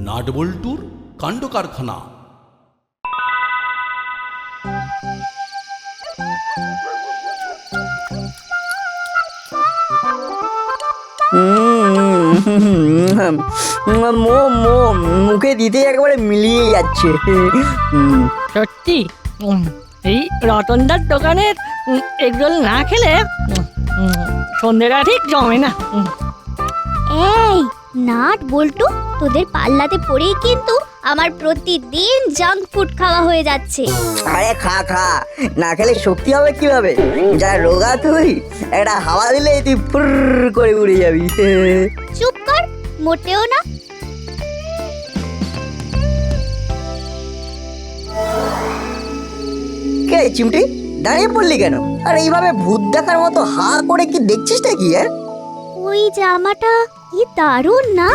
নাটবল্টুর কাণ্ড কারখানা। মুখে দিতে একেবারে মিলিয়ে যাচ্ছে। সত্যি এই রতনদার দোকানের এগরোল না খেলে সন্ধ্যেটা ঠিক জমে না। এই নাট বল্টু, তোদের পাল্লাতে পড়েই কিন্তু আমার প্রতিদিন জাঙ্ক ফুড খাওয়া হয়ে যাচ্ছে। আরে খা খা, না খেলে শক্তি হবে কিভাবে? যা রোগা তুই, একটা হাওয়া দিলে তুই ফুর করে উড়ে যাবি। চুপ কর, মোটেও না। কে চিমটি, দাঁড়িয়ে পড়লি কেন? আর এইভাবে ভূত দেখার মতো হা করে কি দেখছিস নাকি? ওই জামাটা কি দারুণ না?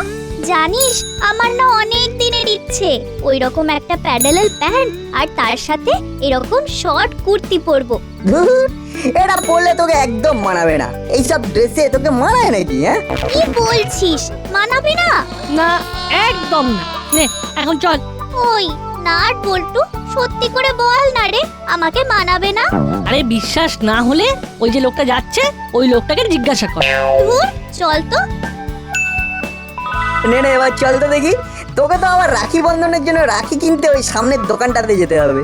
জানিস, আমার না অনেক দিনের ইচ্ছে ওই রকম একটা প্যাডেলাল প্যান্ট আর তার সাথে এরকম শর্ট কুর্তি পরবো। এটা পরলে তোকে একদম মানাবে না। এইসব ড্রেসে তোকে মানায় নাকি? কি বলছিস, মানাবে না? না, একদম না। নে এখন চল। ওই নাট বল্টু, সত্যি করে বল না রে, আমাকে মানাবে না? আরে বিশ্বাস না হলে ওই যে লোকটা যাচ্ছে ওই লোকটাকে জিজ্ঞাসা কর। ধুর, চল তো। নে নে, এবার চল তো দেখি। তোকে তো আবার রাখি বন্ধনের জন্য রাখি কিনতে ওই সামনের দোকানটাতে যেতে হবে।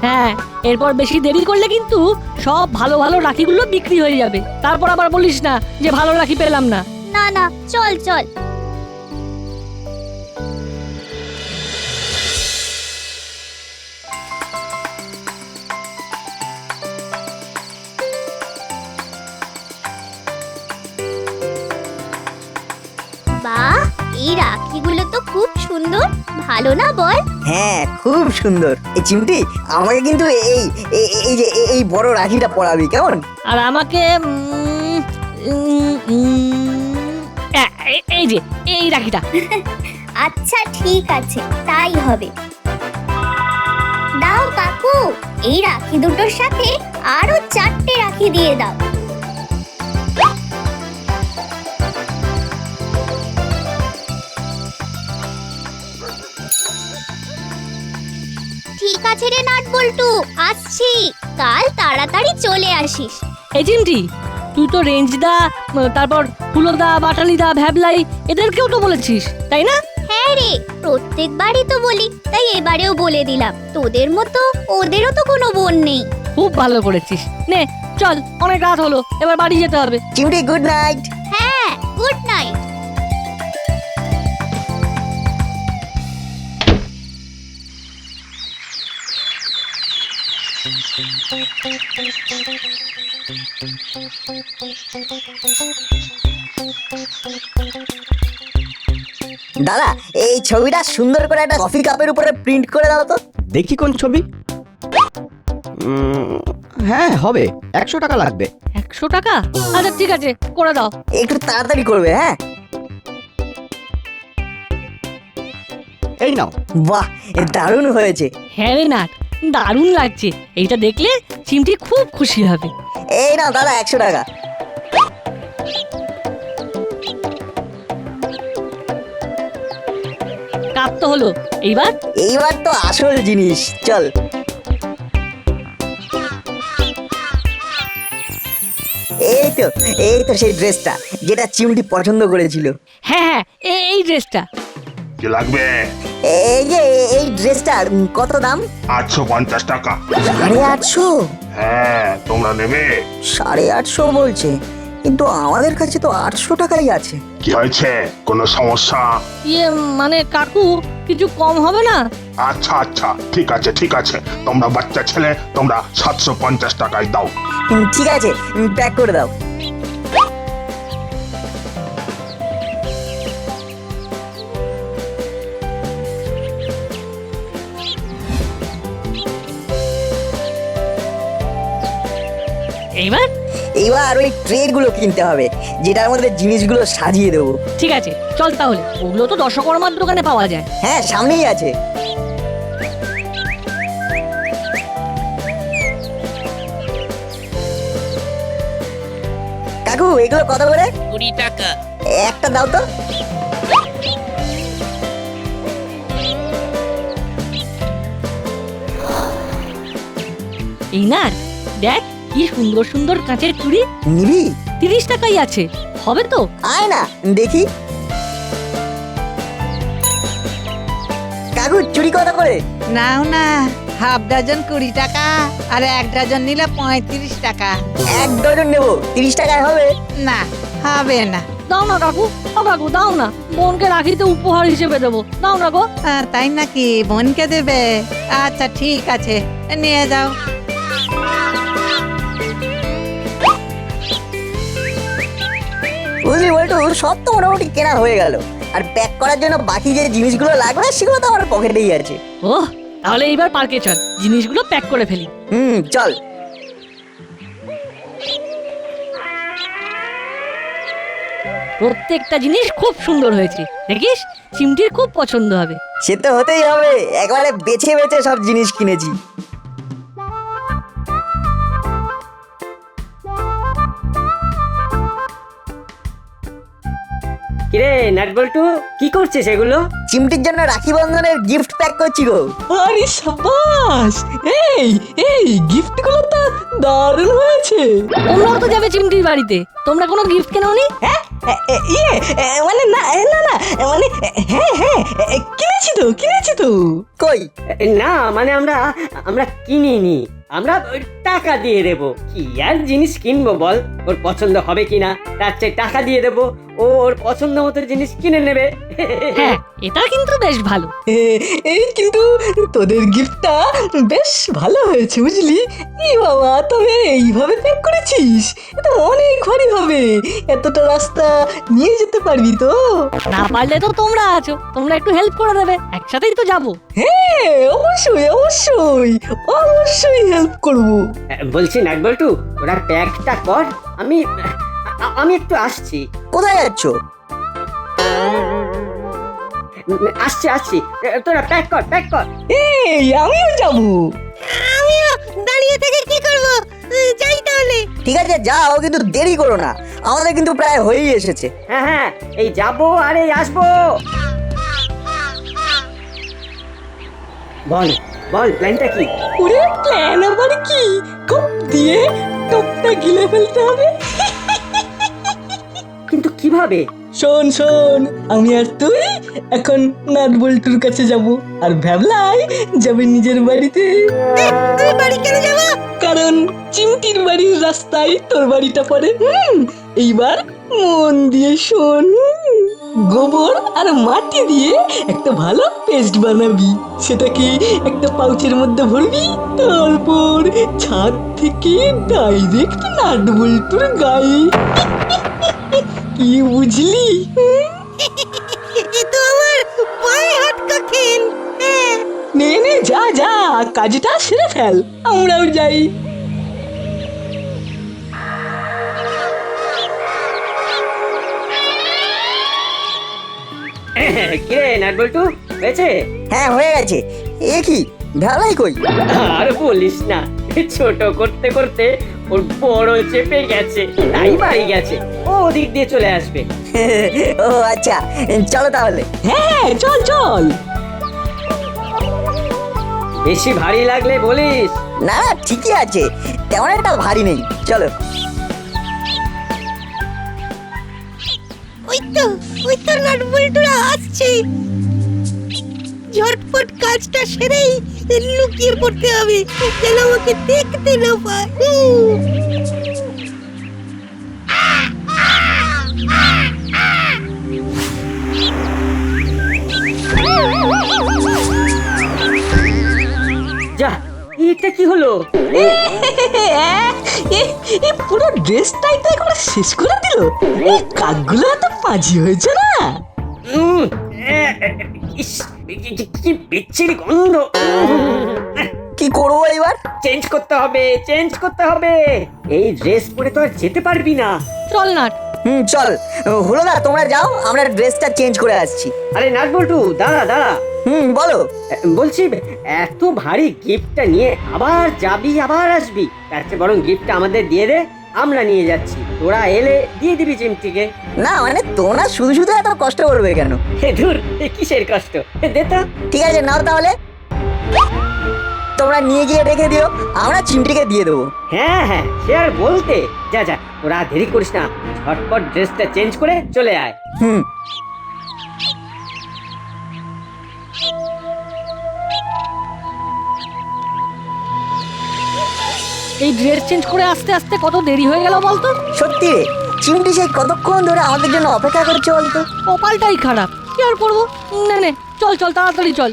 হ্যাঁ, এরপর বেশি দেরি করলে কিন্তু সব ভালো ভালো রাখিগুলো বিক্রি হয়ে যাবে। তারপর আবার বলিস না যে ভালো রাখি পেলাম না। না না, চল চল। বাহ, এই রাখিগুলো তো খুব সুন্দর, ভালো না বল? হ্যাঁ, খুব সুন্দর। এই চিমটি, আমাকে কিন্তু এই এই এই যে এই বড় রাখিটা পরাবি কেমন? আর আমাকে এই যে এই রাখিটা। আচ্ছা ঠিক আছে, তাই হবে। দাও কাকু, এই রাখি দুটোর সাথে আরো 4টে রাখি দিয়ে দাও। ঠিক আছে রে নাট বল্টু, আসছি। কাল তাড়াতাড়ি চলে আসিস। এই চিমটি, তুই তো রেঞ্জদা, তারপর ফুলদা, বাটালিদা, ভ্যাবলাই এদেরকেও তো বলেছিস, তাই না? হ্যাঁ রে, প্রত্যেকবারই তো বলি, তাই এবারেও বলে দিলাম। তোদের মতো ওদেরও তো কোনো বোন নেই। খুব ভালো করেছিস। নে চল, অনেক রাত হলো, এবার বাড়ি যেতে হবে। চিমটি, গুড নাইট। হ্যাঁ, গুড নাইট। দাদা, এই ছবিটা সুন্দর করে একটা কফি কাপের উপরে প্রিন্ট করে দাও তো। দেখি কোন ছবি। হ্যাঁ, হবে। 100 টাকা লাগবে। 100 টাকা? আচ্ছা ঠিক আছে, করে দাও। একটু তাড়াতাড়ি করবে। হ্যাঁ, এই নাও। বাহ, দারুণ হয়েছে। হ্যাঁ রে নাট, দারুণ লাগছে। এইটা দেখলে চিমটি খুব খুশি হবে। এই নাও দাদা, 100 টাকা। কাপ তো হলো, এইবার এইবার তো আসল জিনিস, চল। এই তো সেই ড্রেসটা যেটা চিমটি পছন্দ করেছিল। হ্যাঁ হ্যাঁ, এই ড্রেসটা। কি লাগবে? এই যে এই ড্রেসটার কত দাম? 850 টাকা। 850? হ্যাঁ, তোমরা নেবে? 850 বলছে, কিন্তু আমাদের কাছে তো 800 টাকাই আছে। কি হয়েছে? কোনো সমস্যা? মানে কাকু, কিছু কম হবে না? আচ্ছা আচ্ছা, ঠিক আছে ঠিক আছে, তোমরা বাচ্চা ছেলে, তোমরা 750 টাকায় দাও। ঠিক আছে, প্যাক করে দাও। এইবার ওই ট্রে গুলো কিনতে হবে, যেটার মধ্যে জিনিসগুলো সাজিয়ে দেবো। ঠিক আছে, চল তাহলে। ওগুলো তো দশকর্মার দোকানে পাওয়া যায়। হ্যাঁ, সামনেই আছে। কাকু, এগুলো কত করে? 20 টাকা। একটা দাও তো। এই না, দেখ কি সুন্দর সুন্দর কাঁচের চুড়ি, নিবি? 30 টাকাই আছে, হবে তো? আয় না দেখি। কাকু চুরি কত করে? নাও না, হাফ ডজন 20 টাকা আর 1 ডজন নিলে 35 টাকা। 1 ডজন নেবো, 30 টাকায় হবে? না, হবে না। দাও না কাকু, ও কাকু দাও না, বোনকে রাখিতে উপহার হিসেবে দেবো, দাও না গো। তাই নাকি, বোনকে দেবে? আচ্ছা ঠিক আছে, নিয়ে যাও। বুঝলি বলটু, সব তো মোটামুটি কেনা হয়ে গেল, আর প্যাক করার জন্য বাকি যে জিনিসগুলো লাগবে সেগুলো তো আমার পকেটেই আছে। ওহ, তাহলে এইবার পার্কে চল, জিনিসগুলো প্যাক করে ফেলি। চল। প্রত্যেকটা জিনিস খুব সুন্দর হয়েছে, দেখিস চিমটির খুব পছন্দ হবে। সে তো হতেই হবে, একবারে বেছে বেছে সব জিনিস কিনেছি। কিরে নাটবল্টু, কি করছিস এগুলো? চিমটির জন্য রাখি বন্ধনের গিফট প্যাক করছি গো। আরে সাবাস, এই এই গিফটগুলো তো দারুণ হয়েছে। তোমরাও তো যাবে চিমটির বাড়িতে, তোমরা কোনো গিফট কেননি? মানে না না না, মানে হ্যাঁ হ্যাঁ কিনেছি তো। কই? না মানে আমরা কিনিনি, আমরা ওই টাকা দিয়ে দেবো। কি আর জিনিস কিনবো বল, ওর পছন্দ হবে কিনা, তার চেয়ে টাকা দিয়ে দেবো, ও ওর পছন্দ মতো জিনিস কিনে নেবে। হ্যাঁ, এটা কিন্তু বেশ ভালো। এই কিন্তু তোদের গিফটটা বেশ ভালো হয়েছে বুঝলি। এই বাবা, তবে এইভাবে প্যাক করেছিস, এটা অনেক ভারী হবে। এতটা রাস্তা নিয়ে যেতে পারবি তো? না পারলে তো তোমরা আছো, তোমরা একটু হেল্প করে দেবে, একসাথেই তো যাবো। হ্যাঁ অবশ্যই অবশ্যই অবশ্যই হেল্প করব। বলছি নাটবল্টু, ওরা প্যাকটা কর, আমি একটু আসছি। কোথায় যাচ্ছ? আসছি, তোরা প্যাক কর। এই আমিও যাব। দাঁড়িয়ে থেকে কি করব? যাই তাহলে। ঠিক আছে যাও, কিন্তু দেরি করো না, আমাদের কিন্তু প্রায় হয়েই এসেছে। হ্যাঁ, এই যাবো আর এই আসবো। বল প্ল্যানটা কি? ওরে প্ল্যান আবার কি? কপ দিয়ে টপটা গিলে ফেলতে হবে। কিন্তু কিভাবে? শোন, আমি আর তুই এখন নাটবল্টুর কাছে যাব, আর ভ্যাবলাই যাবে নিজের বাড়িতে। তুই বাড়ি কেন যাব? কারণ চিমটির বাড়ির রাস্তায় তোর বাড়িটা পড়ে। এইবার মন দিয়ে শোন, গোবর আর মাটি দিয়ে একটা ভালো পেস্ট বানাবি, সেটাকে একটা পাউচের মধ্যে ভরবি, তারপর ছাদ থেকে ডাইরেক্ট নাটবল্টুর গায়ে। কি বুঝলি? এ তো আমার পায়ে হাতকা খেল। নে যা কাজটা সেরে ফেল, আমরাও যাই। কিরে নাটবল্টু, হয়েছে? হ্যাঁ হয়ে গেছে। এ কি, ঢালাই কই? আর বলিস না, ছোট করতে করতে ওর বড় চেপে গেছে, তাই বাড়ি গেছে, ও ওদিক দিয়ে চলে আসবে। ও আচ্ছা, চলো তাহলে। হ্যাঁ চল। বেশি ভারী লাগলে বলিস। না ঠিকই আছে, তেমন একটা ভারী নেই, চলো। ওই তো নাটবল্টুরা আসছে। ঝটপট কাজটা সেরেই লুকিয়ে পড়তে হবে, যেন আমাকে দেখতে না পায়। যা, এটা কি হলো? পুরো ড্রেসটাই তো একবার শেষ করে দিল। এই কাকগুলো এত পাজি হয়েছে না? ইস, কি বিচ্ছিরি গন্ধ। কি করবো এবার? চেঞ্জ করতে হবে। এই ড্রেস পরে তো আর যেতে পারবি না। চল নাট। চল। হলো না, তোমরা যাও, আমরা ড্রেসটা চেঞ্জ করে আসছি। আরে নাটবল্টু, দাঁড়া। বলো। বলছি, এত ভারী গিফটটা নিয়ে আবার যাবি আবার আসবি, তার চেয়ে বরং গিফটটা আমাদের দিয়ে দে, আমরা নিয়ে যাচ্ছি, তোরা এলে দিয়ে দিবি চিমটিকে। না মানে তোমরা শুধু শুধু এত কষ্ট করবে কেন? হে ধুর, কিসের কষ্ট, দে তো। ঠিক আছে নাও তাহলে। তোমরা নিয়ে গিয়ে রেখে দিও, আমরা চিমটিকে দিয়ে দেবো। হ্যাঁ হ্যাঁ, সে আর বলতে। যা যা, তোরা দেরি করিস না, ঝটপট ড্রেসটা চেঞ্জ করে চলে আয়। হুম। এই ড্রেস চেঞ্জ করে আসতে আসতে কত দেরি হয়ে গেল বলতো। সত্যি রে, চিমটি সেই কতক্ষণ ধরে আমাদের জন্য অপেক্ষা করছে বলতো। কপালটাই খারাপ, কি আর করবো। না নে, চল চল তাড়াতাড়ি চল।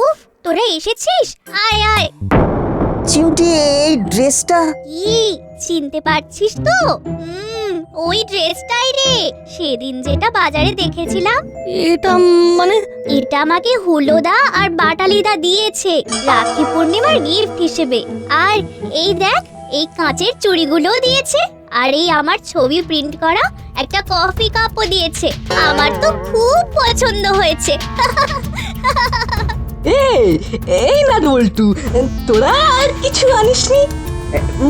উফ, তোরা এসেছিস? আয় আয়। চিমটি, এই ড্রেসটা কি চিনতে পারছিস তো? ওই ড্রেসটাই রে, সেদিন যেটা বাজারে দেখেছিলাম। এটা মানে? এটা আমাকে হুলোদা আর বাটালিদা দিয়েছে রাখি পূর্ণিমার গিফট হিসেবে। আর এই দেখ, এই কাঁচের চুড়িগুলোও দিয়েছে। আর এই আমার ছবি প্রিন্ট করা একটা কফি কাপও দিয়েছে। আমার তো খুব পছন্দ হয়েছে। এই না বল্টু, তোরা আর কিছু আনিসনি?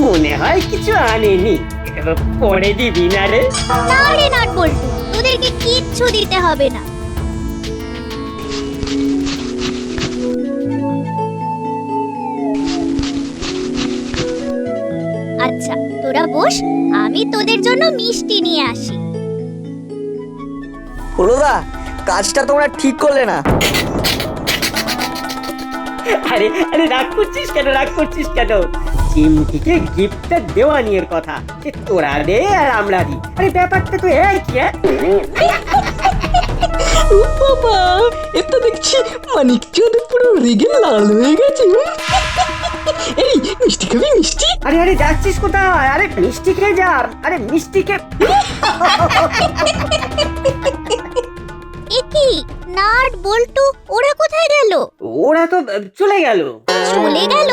মনে হয় কিছু আনেনি, পরে দিবি না রে? না রে নাট বল্টু, তোদেরকে কিচ্ছু দিতে হবে না। আচ্ছা তোরা বস, আমি তোদের জন্য মিষ্টি নিয়ে আসি। হলোদা, কাজটা তোমরা ঠিক করলে না। আরে আরে, রাগ করছিস কেন, রাগ করছিস কেন? চিমটিকে গিফটটা দেওয়া নিয়ে কথা, যে তোরা দে আর আমরা দিই। আরে ব্যাপারটা তো একই। ও বাবা, এটা দেখছি মানিকচন্দ্র পুরো রেগে লাল হয়ে গেছে। এই মিষ্টি খাবি, মিষ্টি? আরে আরে, যাচ্ছিস কোথায়? আরে মিষ্টি খেয়ে যা। আরে মিষ্টি খেয়ে। একি নাট বল্টু ওরা কোথায় গেল? ওরা তো চলে গেল। চলে গেল?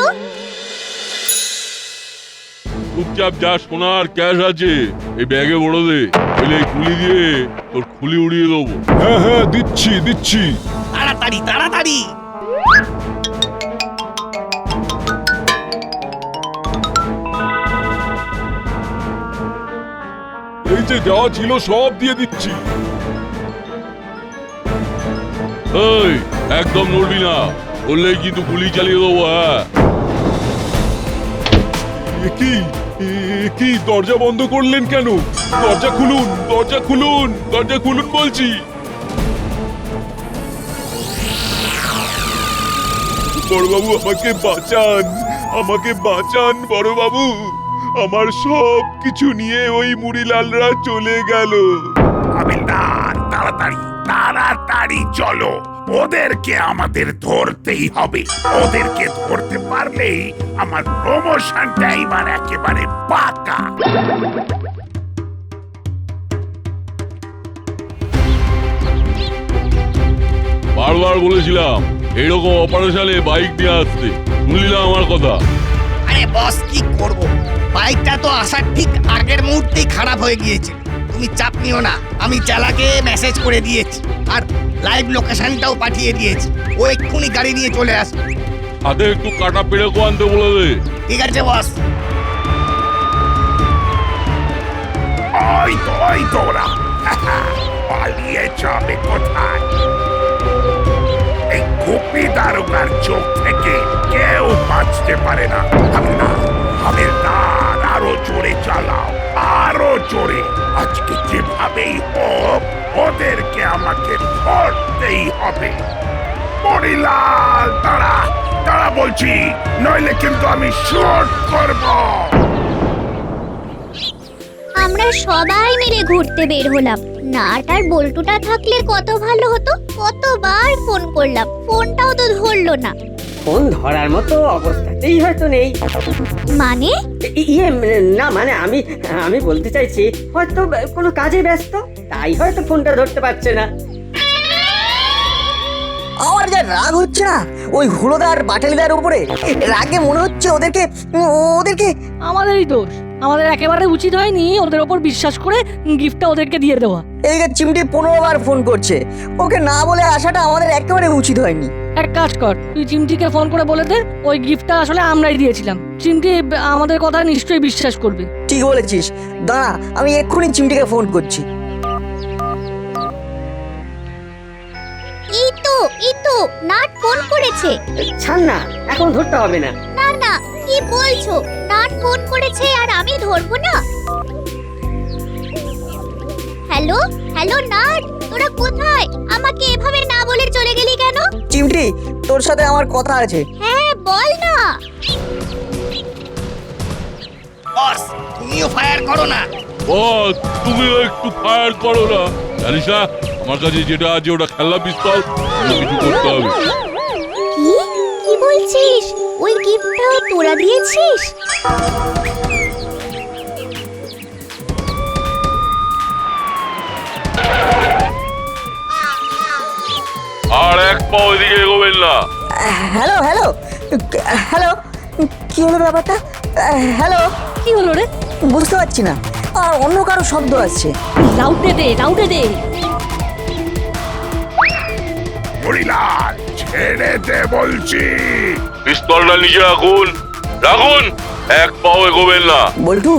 চুপচাপ যা, সোনার ক্যাশ আছে এই ব্যাগে বড় দে, এই খুলি দিয়ে তোর খুলি উড়িয়ে দেবো। হ্যাঁ হ্যাঁ, দিচ্ছি দিচ্ছি। তাড়াতাড়ি তাড়াতাড়ি। এই যে যা ছিল সব দিয়ে দিচ্ছি। এই একদম নড়বি না, বললেই কিন্তু গুলি চালিয়ে দেবো। হ্যাঁ, কি দরজা বন্ধ করলেন কেন? দরজা খুলুন, দরজা খুলুন, দরজা খুলুন বলছি। বড়বাবু আমাকে বাঁচান, আমাকে বাঁচান বড়বাবু। আমার সব কিছু নিয়ে ওই মুড়িলালরা চলে গেল। হাবিলদার, তাড়াতাড়ি তাড়াতাড়ি চলো, ওদেরকে আমাদের ধরতেই হবে। ওদেরকে ধরতে পারলেই আমার প্রমোশনটা এবার একেবারে পাকা। বারবার বলেছিলাম এইরকম অপারেশনে বাইক নিয়ে আসতে, শুনলি না আমার কথা? আরে বস, কি করব, বাইকটা তো আসার ঠিক আগের মুহূর্তেই খারাপ হয়ে গিয়েছে। তুমি চাপ নিও না, আমি চালাকে মেসেজ করে দিয়েছি আর লাইভ লোকেশনটাও পাঠিয়ে দিয়েছি। ও এক্ষুনি গাড়ি নিয়ে চলে আসবে। হাতে একটু কাটা পেরেকও আনতে বলে দে। ঠিক আছে বস। ওই তো ওরা পালিয়ে যাবে কোথায়? এই গোপী দারোগার চোখ থেকে কেউ বাঁচতে পারে না। হাবিলদার, আরো জোরে চালাও, আরো জোরে। আজকে যেভাবেই হোক ওদেরকে আমাকে ধরতেই হবে। মরিলাল, দাঁড়া দাঁড়া বলছি, নইলে কিন্তু আমি শুট করব। আমরা সবাই মিলে ঘুরতে বের হলাম। নাট আর বল্টুটা থাকলে কত ভালো হতো। কতবার ফোন করলাম, ফোনটাও তো ধরলো না। ফোন ধরার মতো অবস্থাতেই হয়তো নেই। মানে? না মানে আমি বলতে চাইছি হয়তো কোনো কাজে ব্যস্ত, তাই হয়তো ফোনটা ধরতে পারছে না। আমার যা রাগ হচ্ছে না ওই হুলোদার বাটালিদার উপরে। রাগে মনে হচ্ছে ওদেরকে আমাদেরই দোষ। আমাদের একেবারে উচিত হয়নি ওদের ওপর বিশ্বাস করে গিফটটা ওদেরকে দিয়ে দেওয়া। এদিকে চিমটি 15 বার ফোন করছে, ওকে না বলে আসাটা আমাদের একেবারে উচিত হয়নি। এক কাজ কর, তুই চিমটিকে ফোন করে বলে দে ওই গিফটটা আসলে আমরাই দিয়েছিলাম। চিমটি আমাদের কথা নিশ্চয়ই বিশ্বাস করবে। ঠিক বলেছিস, দাঁড়া আমি এক্ষুনি চিমটিকে ফোন করছি। এই তো নাট ফোন করেছে। ছাড় না, এখন ধরতে হবে না। না না, কি বলছো? নাট ফোন করেছে আর আমি ধরবো না? হ্যালো হ্যালো নাট, তোরা কোথায়? আমাকে এভাবে না বলে চলে গেলি কেন? চিমটি, তোর সাথে আমার কথা আছে। হ্যাঁ বল না। বস তুমিও ফায়ার করো না। বস তুমিও একটু ফায়ার করো না। জানিস না আমার কাছে যেটা আছে ওটা খেলনা পিস্তল, কিছু করতে হবে। কি কি বলছিস? ওই গিফটটা তোরা দিয়েছিস? আর এক পা ওইদিকে এগোবেন না। হ্যালো হ্যালো হ্যালো, কি হলো ব্যাপারটা? হ্যালো, কি হলো রে? বুঝতে পারছি না, আর অন্য কারো শব্দ আসছে। লাউডে দে, লাউডে দে। মুড়িলাল ছেড়ে দে বলছি। পিস্তলটা নিচে রাখুন, রাখুন, এক পাও এগোবেন না। বল্টু,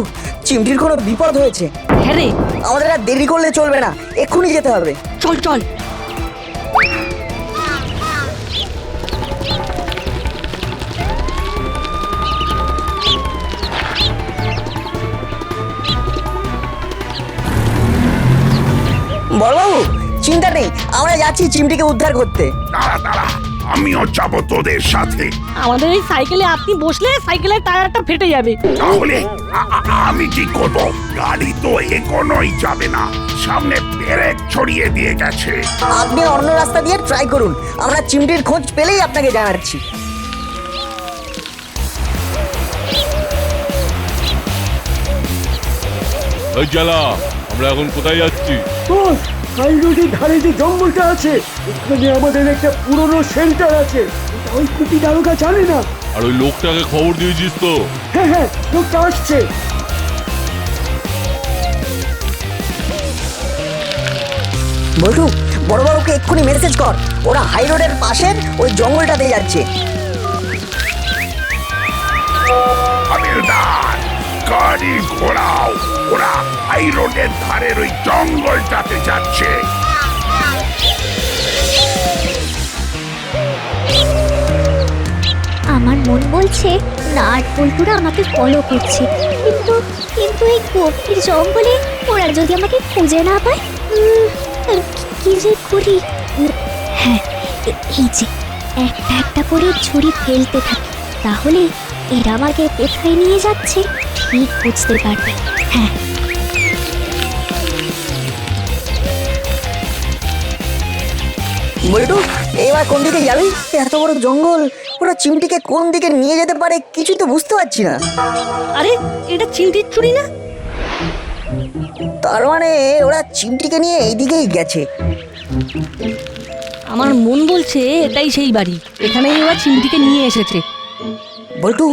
চিমটির কোনো বিপদ হয়েছে। হ্যাঁ রে, আমাদের আর দেরি করলে চলবে না, এক্ষুনি যেতে হবে। চল চল। বড়বাবু, চিন্তা নেই, আমরা যাচ্ছি চিমটিকে উদ্ধার করতে। দাঁড়া দাঁড়া, আমিও যাবো তোদের সাথে। আমাদের এই সাইকেলে আপনি বসলে সাইকেলের টায়ারটা ফেটে যাবে। তাহলে আমি কি করব? গাড়ি তো এগোনোই যাবে না, সামনে ব্রেক ছড়িয়ে দিয়ে গেছে। আপনি অন্য রাস্তা দিয়ে ট্রাই করুন, আমরা চিমটির খোঁজ পেলেই আপনাকে জানাচ্ছি। ওই জ্বালা, আমরা এখন কোথায় যাচ্ছি? বস, হাই রোডের ধারে যে জঙ্গলটা আছে, ওখানে আমাদের একটা পুরনো শেল্টার আছে। ওই কুটি দারোগা জানে না। আর ওই লোকটাকে খবর দিয়েছিস তো? হ্যাঁ হ্যাঁ, লোকটা আসছে। বল্টু, বড়বাবুকে এক্ষুনি মেসেজ কর, ওরা হাই রোডের পাশের ওই জঙ্গলটাতে যাচ্ছে। আমিরদার, গাড়ি ঘোরাও, ওরা হাই রোডের ধারের ওই জঙ্গলটাতে যাচ্ছে। আমার মন বলছে নাট বল্টুরা আমাকে ফলো করছে, কিন্তু কিন্তু এই গভীর জঙ্গলে ওরা যদি আমাকে খুঁজে না পায়, কি যে করি। হ্যাঁ, এই যে একটা একটা করে ছুরি ফেলতে থাকি, তাহলে এরা আমাকে কোথায় নিয়ে যাচ্ছে ঠিক বুঝতে পারবে। হ্যাঁ, বল্টু, এবার কোন দিকে যাবি? এত বড় জঙ্গল, ওরা চিমটিকে কোন দিকে নিয়ে যেতে পারে কিছুই তো বুঝতে পারছি না। আরে এটা চিমটির চুরি না? তার মানে ওরা চিমটিকে নিয়ে এইদিকেই গেছে। আমার মন বলছে এটাই সেই বাড়ি, এখানেই ওরা চিমটিকে নিয়ে এসেছে। বল্টু,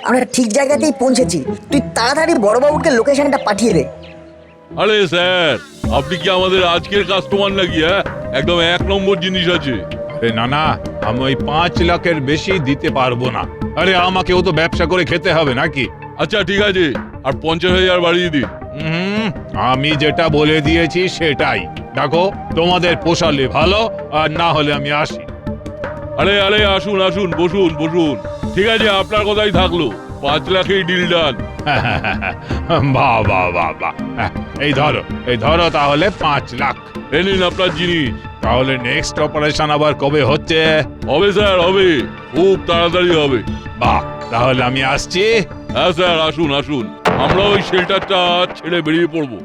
আমরা ঠিক জায়গাতেই পৌঁছেছি, তুই তাড়াতাড়ি বড়বাবুকে লোকেশনটা পাঠিয়ে দে। আরে স্যার, আপনি কি আমাদের আজকের কাস্টমার নাকি? হ্যাঁ, একদম এক নম্বর জিনিস আছে। আরে না না, আমি ওই 5 লাখের বেশি দিতে পারবো না। আরে আমাকেও তো ব্যবসা করে খেতে হবে নাকি? আচ্ছা ঠিক আছে, আর 50,000 বাড়িয়ে দিন। আমি যেটা বলে দিয়েছি সেটাই। দেখো, তোমাদের পোষালে ভালো, আর না হলে আমি আসি। আরে আরে আসুন আসুন, বসুন বসুন। ঠিক আছে, আপনার কথাই থাকলো, 5 লাখেই ডিল ডান। বাহ বাহ বাহ বাহ। এই ধরো তাহলে 5 লাখ। এ নিন আপনার জিনিস। তাহলে নেক্সট অপারেশন আবার কবে হচ্ছে? হবে স্যার, হবে, খুব তাড়াতাড়ি হবে। বাহ, তাহলে আমি আসছি। হ্যাঁ স্যার, আসুন আসুন, আমরা ওই শেল্টারটা ছেড়ে বেরিয়ে পড়বো।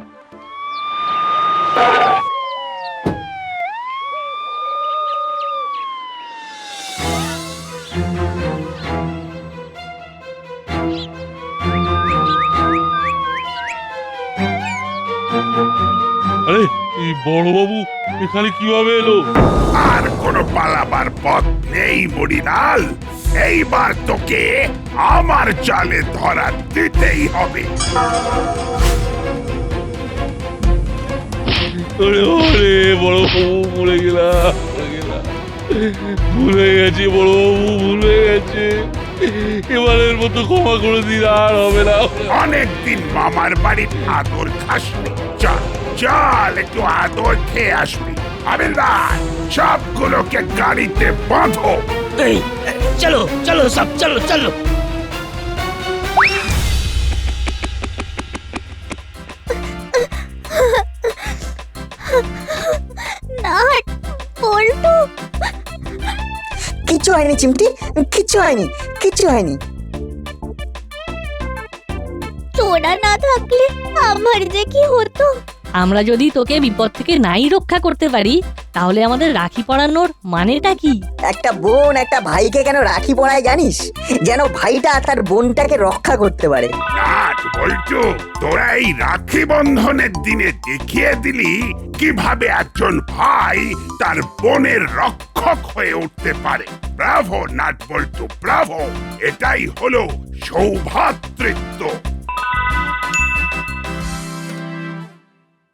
আরে এই বড়বাবু এখানে কিভাবে এলো? আর কোনো পালাবার পথ নেই মুড়িলাল, এইবার তোকে আমার জালে ধরা দিতেই হবে। ওরে ওরে, বড়বাবু মরে গেলাম, ভুলে গেছি বড়বাবু, ভুলে গেছি। এবারের মতো ক্ষমা করে দিন, আর হবে না। অনেকদিন মামার বাড়ির আদর খাসনি, চল চল একটু আদর খেয়ে আসবি। হাবিলদার সবগুলোকে গাড়িতে বাঁধো। এই চলো চলো সব চলো চলো। নাট বল্টু, কিচ্ছু হয়নি চিমটি, কিচ্ছু হয়নি, কিচ্ছু হয়নি। তোরা না থাকলে আমার যে কি হতো। আমরা যদি তোকে বিপদ থেকে নাই রক্ষা করতে পারি তাহলে আমাদের রাখি পরানোর মানেটা কি? একটা বোন একটা ভাইকে কেন রাখি পরায় জানিস? যেন ভাইটা তার বোনটাকে রক্ষা করতে পারে। নাট বল্টু, তোরা এই রাখি বন্ধনের দিনে দেখিয়ে দিলি কিভাবে একজন ভাই তার বোনের রক্ষক হয়ে উঠতে পারে। ব্রাভো নাট বল্টু, ব্রাভো! এটাই হলো সৌভ্রাতৃত্ব।